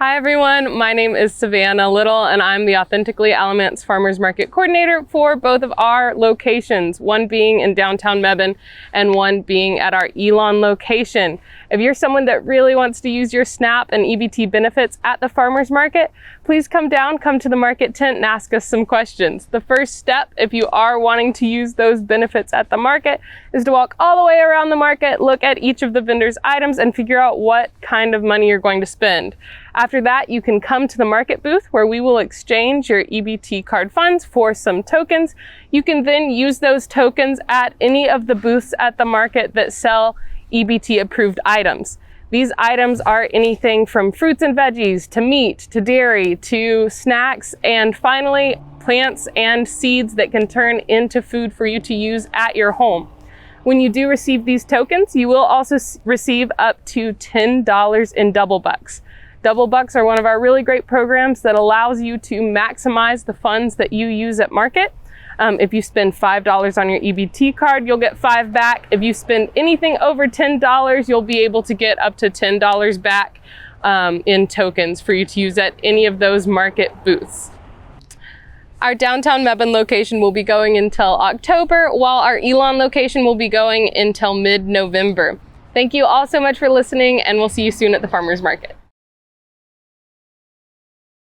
Hi everyone, my name is Savannah Little and I'm the Authentically Alamance Farmers Market Coordinator for both of our locations, one being in downtown Mebane and one being at our Elon location. If you're someone that really wants to use your SNAP and EBT benefits at the farmers market, please come to the market tent and ask us some questions. The first step, if you are wanting to use those benefits at the market, is to walk all the way around the market, look at each of the vendors' items and figure out what kind of money you're going to spend. After that, you can come to the market booth where we will exchange your EBT card funds for some tokens. You can then use those tokens at any of the booths at the market that sell EBT approved items. These items are anything from fruits and veggies, to meat, to dairy, to snacks, and finally, plants and seeds that can turn into food for you to use at your home. When you do receive these tokens, you will also receive up to $10 in Double Bucks. Double Bucks are one of our really great programs that allows you to maximize the funds that you use at market. If you spend $5 on your EBT card, you'll get $5 back. If you spend anything over $10, you'll be able to get up to $10 back in tokens for you to use at any of those market booths. Our downtown Mebane location will be going until October, while our Elon location will be going until mid-November. Thank you all so much for listening, and we'll see you soon at the farmers market.